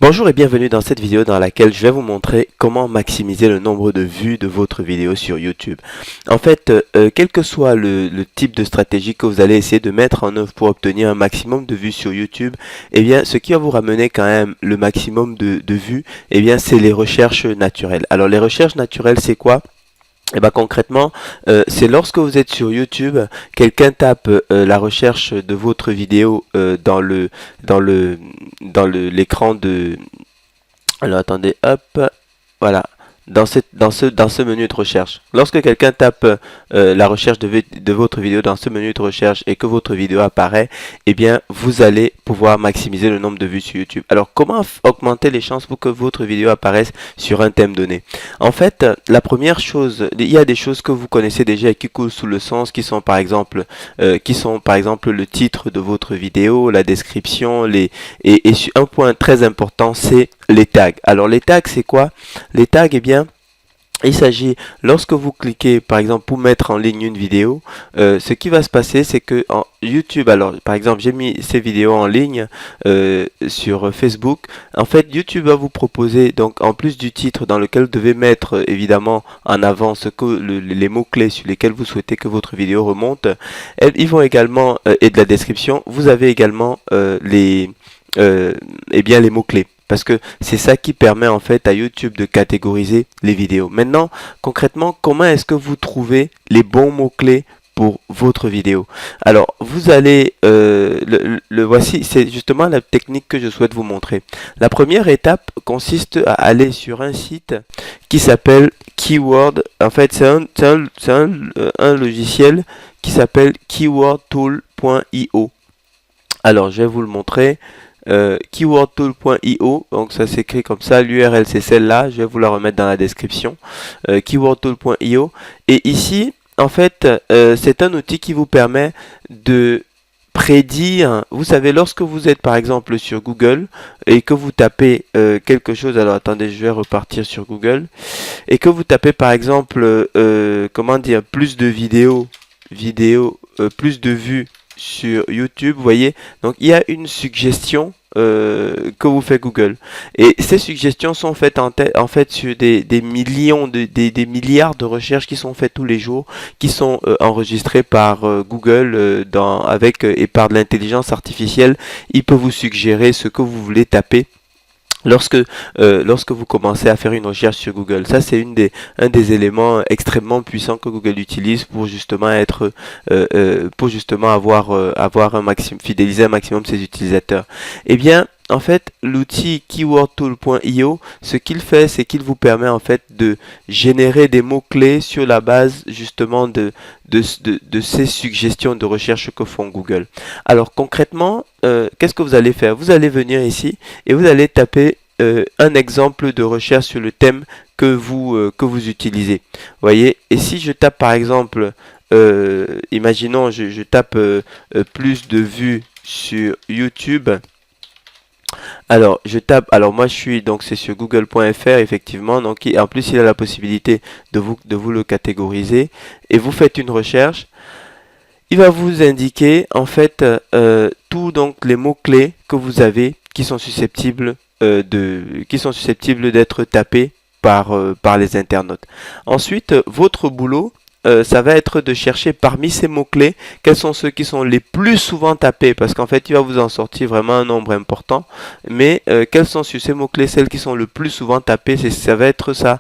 Bonjour et bienvenue dans cette vidéo dans laquelle je vais vous montrer comment maximiser le nombre de vues de votre vidéo sur YouTube. En fait, quel que soit le type de stratégie que vous allez essayer de mettre en œuvre pour obtenir un maximum de vues sur YouTube, eh bien, ce qui va vous ramener quand même le maximum de vues, eh bien, c'est les recherches naturelles. Alors, les recherches naturelles, c'est quoi? Et ben concrètement, c'est lorsque vous êtes sur YouTube, quelqu'un tape la recherche de votre vidéo dans l'écran de. Alors attendez, hop, voilà. Dans ce menu de recherche. Lorsque quelqu'un tape la recherche de votre vidéo dans ce menu de recherche et que votre vidéo apparaît, eh bien, vous allez pouvoir maximiser le nombre de vues sur YouTube. Alors, comment augmenter les chances pour que votre vidéo apparaisse sur un thème donné? En fait, la première chose, il y a des choses que vous connaissez déjà et qui coulent sous le sens, qui sont par exemple le titre de votre vidéo, la description, et un point très important, c'est les tags. Alors, les tags, c'est quoi? Les tags, eh bien, il s'agit, lorsque vous cliquez par exemple pour mettre en ligne une vidéo, ce qui va se passer c'est que en YouTube, alors par exemple j'ai mis ces vidéos en ligne sur Facebook, en fait YouTube va vous proposer donc en plus du titre dans lequel vous devez mettre évidemment en avant les mots-clés sur lesquels vous souhaitez que votre vidéo remonte, ils vont également, et de la description, vous avez également les mots-clés. Parce que c'est ça qui permet en fait à YouTube de catégoriser les vidéos. Maintenant, concrètement, comment est-ce que vous trouvez les bons mots-clés pour votre vidéo? Alors, vous allez, voici, c'est justement la technique que je souhaite vous montrer. La première étape consiste à aller sur un site qui s'appelle Keyword. En fait, c'est un logiciel qui s'appelle keywordtool.io. Alors, je vais vous le montrer. Keywordtool.io, donc ça s'écrit comme ça, l'URL c'est celle-là, je vais vous la remettre dans la description, keywordtool.io, et ici en fait c'est un outil qui vous permet de prédire, vous savez, lorsque vous êtes par exemple sur Google et que vous tapez quelque chose, alors attendez, je vais repartir sur Google, et que vous tapez par exemple comment dire, plus de vidéos, plus de vues sur YouTube, vous voyez, donc il y a une suggestion que vous fait Google, et ces suggestions sont faites en fait sur des millions des milliards de recherches qui sont faites tous les jours, qui sont enregistrées par Google et par de l'intelligence artificielle. Il peut vous suggérer ce que vous voulez taper lorsque vous commencez à faire une recherche sur Google. Ça, c'est un des éléments extrêmement puissants que Google utilise pour justement avoir un maximum, fidéliser un maximum ses utilisateurs. Eh bien, en fait, l'outil keywordtool.io, ce qu'il fait, c'est qu'il vous permet en fait de générer des mots-clés sur la base justement de ces suggestions de recherche que font Google. Alors concrètement, qu'est-ce que vous allez faire? Vous allez venir ici et vous allez taper un exemple de recherche sur le thème que vous utilisez. Voyez, et si je tape par exemple, imaginons je tape plus de vues sur YouTube. Alors, moi je suis, donc c'est sur google.fr effectivement, donc en plus il a la possibilité de vous le catégoriser, et vous faites une recherche. Il va vous indiquer en fait tous donc les mots-clés que vous avez qui sont susceptibles d'être tapés par les internautes. Ensuite, votre boulot, ça va être de chercher parmi ces mots-clés quels sont ceux qui sont les plus souvent tapés, parce qu'en fait il va vous en sortir vraiment un nombre important, mais quels sont sur ces mots-clés celles qui sont le plus souvent tapées, ça va être ça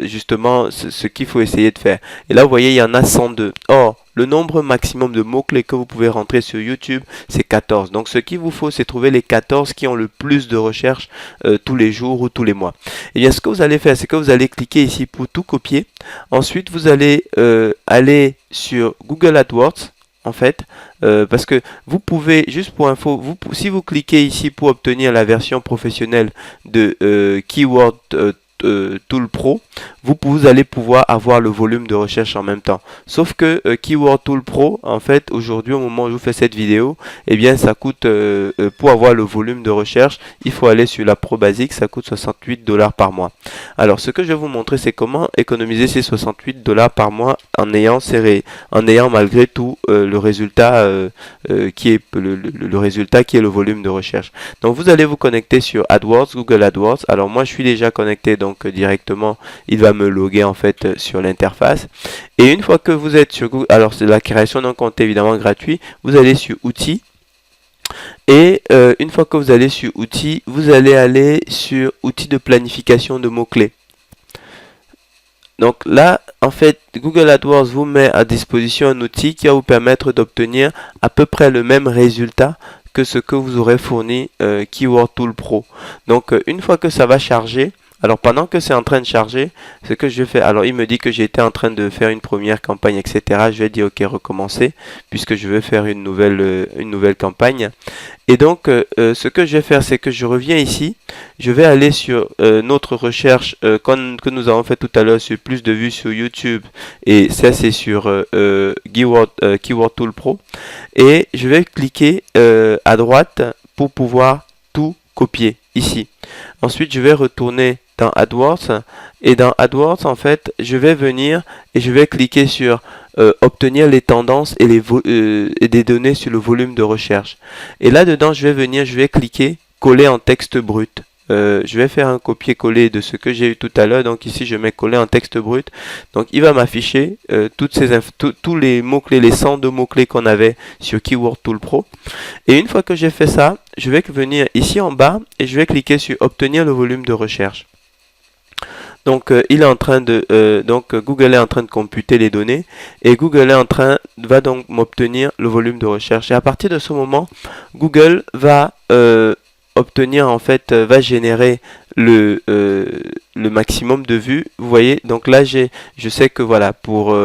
justement ce qu'il faut essayer de faire. Et là vous voyez il y en a 102. Or, le nombre maximum de mots-clés que vous pouvez rentrer sur YouTube, c'est 14. Donc ce qu'il vous faut, c'est trouver les 14 qui ont le plus de recherches tous les jours ou tous les mois. Et bien ce que vous allez faire, c'est que vous allez cliquer ici pour tout copier. Ensuite, vous allez aller sur Google AdWords, en fait, parce que vous pouvez, juste pour info, si vous cliquez ici pour obtenir la version professionnelle de Keyword Tool Pro, vous allez pouvoir avoir le volume de recherche en même temps. Sauf que Keyword Tool Pro, en fait, aujourd'hui, au moment où je vous fais cette vidéo, eh bien, ça coûte, pour avoir le volume de recherche, il faut aller sur la Pro basique, ça coûte 68 $ par mois. Alors, ce que je vais vous montrer, c'est comment économiser ces 68 $ par mois en ayant malgré tout le résultat qui est le résultat qui est le volume de recherche. Donc, vous allez vous connecter sur AdWords, Google AdWords. Alors, moi, je suis déjà connecté, donc directement, il va me loguer en fait sur l'interface. Et une fois que vous êtes sur Google, alors c'est la création d'un compte évidemment gratuit, vous allez sur Outils. Et une fois que vous allez sur Outils, vous allez aller sur Outils de planification de mots-clés. Donc là, en fait, Google AdWords vous met à disposition un outil qui va vous permettre d'obtenir à peu près le même résultat que ce que vous aurez fourni Keyword Tool Pro. Donc une fois que ça va charger, alors pendant que c'est en train de charger, ce que je fais, alors il me dit que j'étais en train de faire une première campagne, etc. Je vais dire ok, recommencer, puisque je vais faire une nouvelle campagne. Et donc ce que je vais faire, c'est que je reviens ici, je vais aller sur notre recherche que nous avons fait tout à l'heure sur plus de vues sur YouTube, et ça c'est sur Keyword Tool Pro, et je vais cliquer à droite pour pouvoir tout copier ici. Ensuite, je vais retourner dans AdWords, et dans AdWords, en fait, je vais venir et je vais cliquer sur obtenir les tendances et des données sur le volume de recherche. Et là-dedans, je vais venir, je vais cliquer coller en texte brut. Je vais faire un copier-coller de ce que j'ai eu tout à l'heure. Donc ici, je mets coller en texte brut. Donc il va m'afficher tous les mots-clés, les 102 mots-clés qu'on avait sur Keyword Tool Pro. Et une fois que j'ai fait ça, je vais venir ici en bas et je vais cliquer sur obtenir le volume de recherche. Donc il est en train de Google est en train de computer les données et Google va donc m'obtenir le volume de recherche. Et à partir de ce moment, Google va obtenir en fait va générer le maximum de vues. Vous voyez, donc là je sais que voilà, pour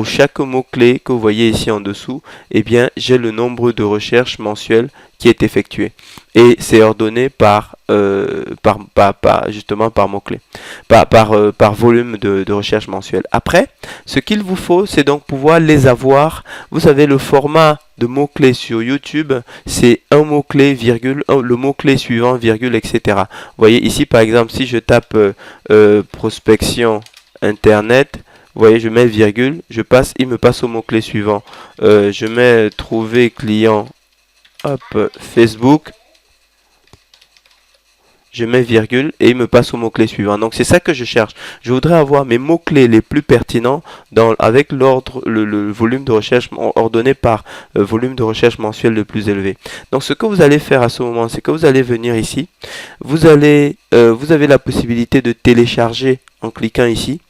chaque mot-clé que vous voyez ici en dessous, eh bien j'ai le nombre de recherches mensuelles qui est effectué, et c'est ordonné justement par mot-clé, par volume de recherche mensuelle. Après, ce qu'il vous faut, c'est donc pouvoir les avoir. Vous savez, le format de mots-clés sur YouTube, c'est un mot-clé, virgule, le mot-clé suivant, virgule, etc. Vous voyez ici, par exemple, si je tape prospection Internet, vous voyez, je mets virgule, il me passe au mot-clé suivant. Je mets trouver client, Facebook, je mets virgule et il me passe au mot-clé suivant. Donc c'est ça que je cherche. Je voudrais avoir mes mots-clés les plus pertinents avec l'ordre, le volume de recherche ordonné par volume de recherche mensuel le plus élevé. Donc ce que vous allez faire à ce moment, c'est que vous allez venir ici. Vous avez la possibilité de télécharger en cliquant ici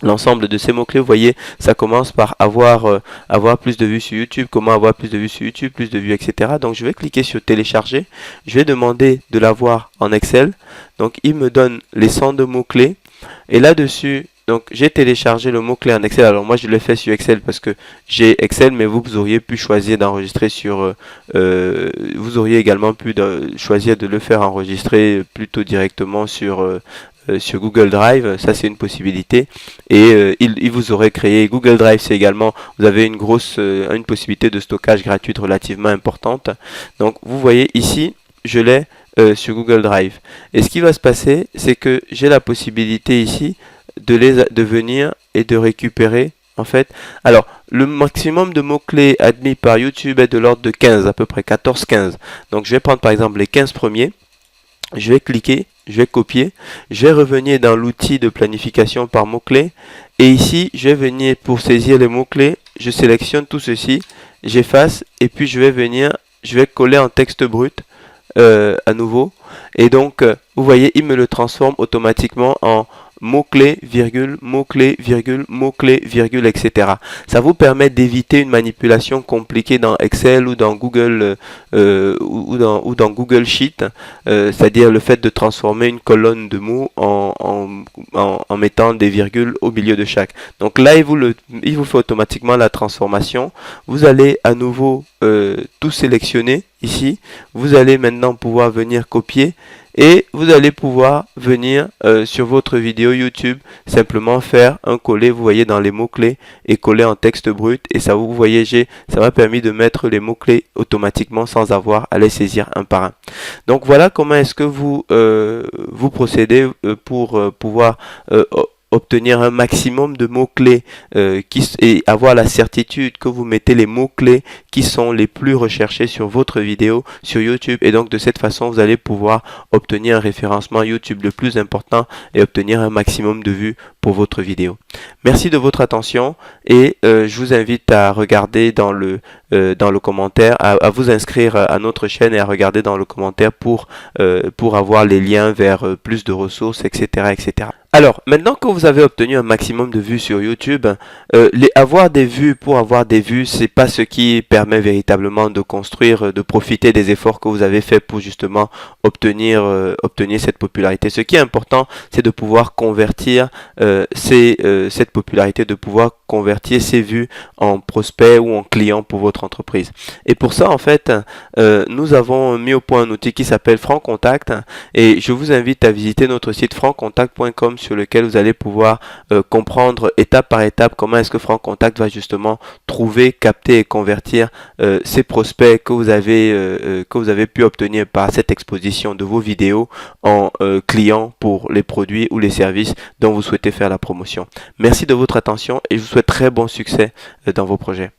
l'ensemble de ces mots-clés. Vous voyez, ça commence par avoir plus de vues sur YouTube, comment avoir plus de vues sur YouTube, plus de vues, etc. Donc je vais cliquer sur télécharger. Je vais demander de l'avoir en Excel. Donc il me donne les 102 mots-clés. Et là-dessus, donc j'ai téléchargé le mot-clé en Excel. Alors moi je l'ai fait sur Excel parce que j'ai Excel, mais vous auriez pu choisir d'enregistrer sur... vous auriez également pu choisir de le faire enregistrer plutôt directement sur Google Drive. Ça c'est une possibilité, et il vous aurait créé Google Drive. C'est également, vous avez une possibilité de stockage gratuite relativement importante. Donc vous voyez ici, je l'ai sur Google Drive, et ce qui va se passer, c'est que j'ai la possibilité ici de venir et de récupérer en fait. Alors le maximum de mots-clés admis par YouTube est de l'ordre de 15, à peu près 14-15. Donc je vais prendre par exemple les 15 premiers. Je vais cliquer, je vais copier, je vais revenir dans l'outil de planification par mots-clés, et ici je vais venir pour saisir les mots-clés, je sélectionne tout ceci, j'efface, et puis je vais venir, je vais coller en texte brut à nouveau, et donc vous voyez, il me le transforme automatiquement en mot-clé, virgule, mot-clé, virgule, mot-clé, virgule, etc. Ça vous permet d'éviter une manipulation compliquée dans Excel ou dans Google ou dans Google Sheet, c'est-à-dire le fait de transformer une colonne de mots en mettant des virgules au milieu de chaque. Donc là, il vous fait automatiquement la transformation. Vous allez à nouveau tout sélectionner. ici, vous allez maintenant pouvoir venir copier et vous allez pouvoir venir sur votre vidéo YouTube, simplement faire un coller, vous voyez, dans les mots-clés et coller en texte brut. Et ça, vous voyez, ça m'a permis de mettre les mots-clés automatiquement sans avoir à les saisir un par un. Donc voilà comment est-ce que vous procédez pour pouvoir obtenir un maximum de mots-clés et avoir la certitude que vous mettez les mots-clés qui sont les plus recherchés sur votre vidéo sur YouTube. Et donc de cette façon, vous allez pouvoir obtenir un référencement YouTube le plus important et obtenir un maximum de vues pour votre vidéo. Merci de votre attention et je vous invite à regarder dans le commentaire, à vous inscrire à notre chaîne et à regarder dans le commentaire pour avoir les liens vers plus de ressources, etc., etc. Alors, maintenant que vous avez obtenu un maximum de vues sur YouTube, avoir des vues pour avoir des vues, c'est pas ce qui permet véritablement de construire, de profiter des efforts que vous avez fait pour justement obtenir cette popularité. Ce qui est important, c'est de pouvoir convertir cette popularité, de pouvoir convertir ces vues en prospects ou en clients pour votre entreprise. Et pour ça, en fait, nous avons mis au point un outil qui s'appelle FrancContact et je vous invite à visiter notre site franccontact.com sur lequel vous allez pouvoir comprendre étape par étape comment est-ce que FrancContact va justement trouver, capter et convertir ces prospects que vous avez pu obtenir par cette exposition de vos vidéos en clients pour les produits ou les services dont vous souhaitez faire la promotion. Merci de votre attention et je vous souhaite très bon succès dans vos projets.